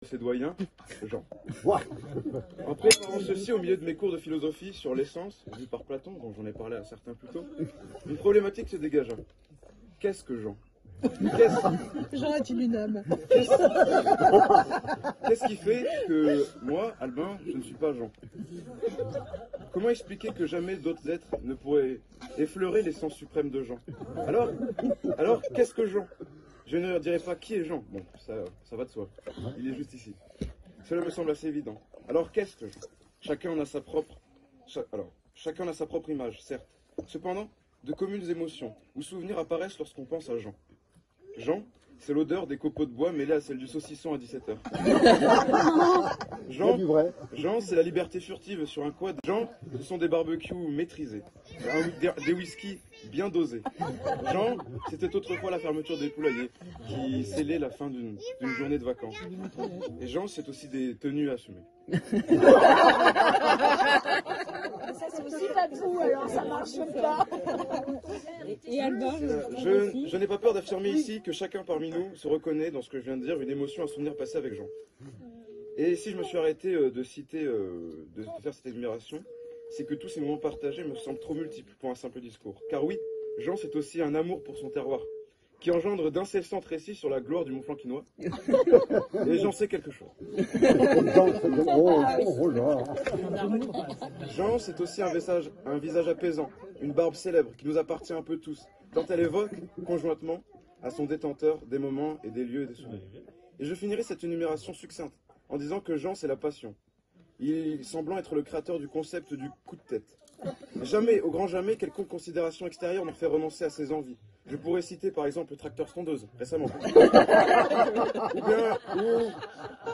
Ses doyens, Jean. En préparant ceci au milieu de mes cours de philosophie sur l'essence, vu par Platon, dont j'en ai parlé à certains plus tôt, une problématique se dégagea. Qu'est-ce que Jean? Jean est-il une âme? Qu'est-ce qui fait que moi, Albin, je ne suis pas Jean? Comment expliquer que jamais d'autres êtres ne pourraient effleurer l'essence suprême de Jean? Alors qu'est-ce que Jean? Je ne leur dirai pas qui est Jean. Bon, ça va de soi. Il est juste ici. Cela me semble assez évident. Alors qu'est-ce que Jean? Chacun en a sa propre image, certes. Cependant, de communes émotions ou souvenirs apparaissent lorsqu'on pense à Jean. Jean, c'est l'odeur des copeaux de bois mêlée à celle du saucisson à 17h. Jean, c'est la liberté furtive sur un quad. Jean, ce sont des barbecues maîtrisés, des whisky bien dosés. Jean, c'était autrefois la fermeture des poulaillers qui scellait la fin d'une journée de vacances. Et Jean, c'est aussi des tenues assumées. Ça c'est aussi tabou, alors ça marche pas. Et Albin, je n'ai pas peur d'affirmer ici que chacun parmi nous se reconnaît dans ce que je viens de dire, une émotion, un souvenir passé avec Jean. Et si je me suis arrêté de faire cette énumération, c'est que tous ces moments partagés me semblent trop multiples pour un simple discours. Car oui, Jean c'est aussi un amour pour son terroir, qui engendre d'incessants récits sur la gloire du Mont Flankinois. Et j'en sais quelque chose. Jean, c'est aussi un visage apaisant, une barbe célèbre qui nous appartient un peu tous, tant elle évoque, conjointement, à son détenteur, des moments et des lieux et des souvenirs. Et je finirai cette énumération succincte en disant que Jean, c'est la passion. Il semblant être le créateur du concept du coup de tête. Jamais, au grand jamais, quelconque considération extérieure ne fait renoncer à ses envies. Je pourrais citer par exemple le tracteur tondeuse, récemment.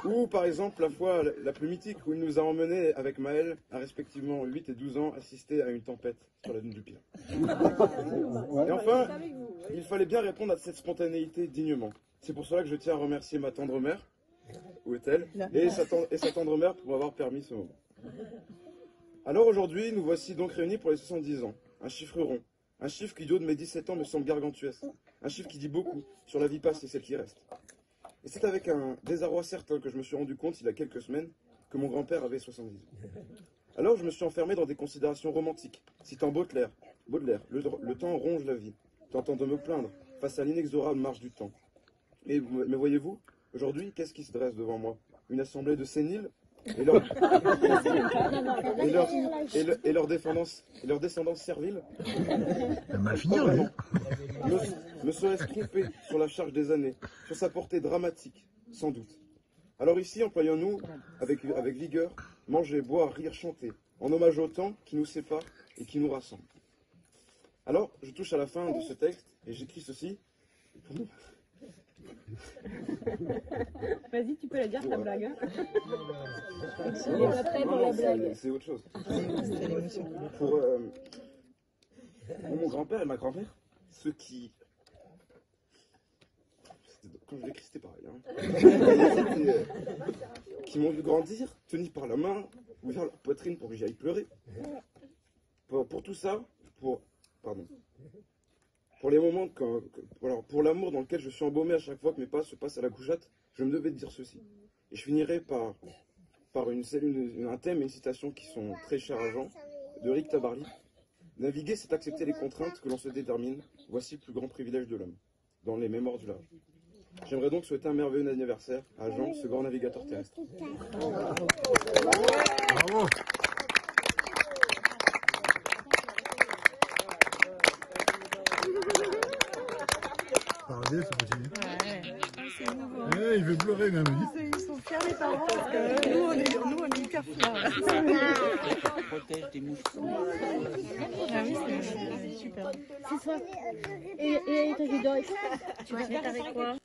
ou par exemple la fois la plus mythique où il nous a emmenés avec Maël, à respectivement 8 et 12 ans, assister à une tempête sur la dune du Pilat. Et enfin, il fallait bien répondre à cette spontanéité dignement. C'est pour cela que je tiens à remercier ma tendre mère, où est-elle, et sa tendre mère pour m'avoir permis ce moment. Alors aujourd'hui, nous voici donc réunis pour les 70 ans, un chiffre rond. Un chiffre qui, du haut de mes 17 ans, me semble gargantuesque. Un chiffre qui dit beaucoup sur la vie passée et celle qui reste. Et c'est avec un désarroi certain que je me suis rendu compte, il y a quelques semaines, que mon grand-père avait 70 ans. Alors je me suis enfermé dans des considérations romantiques, citant Baudelaire, le temps ronge la vie, tentant de me plaindre face à l'inexorable marche du temps. Mais voyez-vous, aujourd'hui, qu'est-ce qui se dresse devant moi? Une assemblée de séniles et leur descendance servile. Me serait-ce trompé sur la charge des années, sur sa portée dramatique, sans doute. Alors ici, employons-nous avec vigueur, manger, boire, rire, chanter, en hommage au temps qui nous sépare et qui nous rassemble. Alors, je touche à la fin de ce texte et j'écris ceci. Vas-y, tu peux la dire, ta blague. Hein. C'est autre chose. Pour mon grand-père et ma grand-mère, ceux qui... Quand je l'écris, c'était pareil. Hein. Qui m'ont vu grandir, tenus par la main, ouvert leur poitrine pour que j'aille pleurer. Pour tout ça, pour les moments, pour l'amour dans lequel je suis embaumé à chaque fois que mes pas se passent à la couchette, je me devais de dire ceci. Et je finirai par un thème et une citation qui sont très chers à Jean, de Rick Tabarly. Naviguer, c'est accepter les contraintes que l'on se détermine. Voici le plus grand privilège de l'homme, dans les mémoires du large. J'aimerais donc souhaiter un merveilleux anniversaire à Jean, ce grand navigateur terrestre. Bravo. Regardez, ça continue. Ouais, il veut pleurer même. Ils sont fiers les parents parce que nous on est hyper fiers. Protège des mouches. Ah oui, c'est super. Et t'as vu d'autres? Tu vas te mettre avec quoi?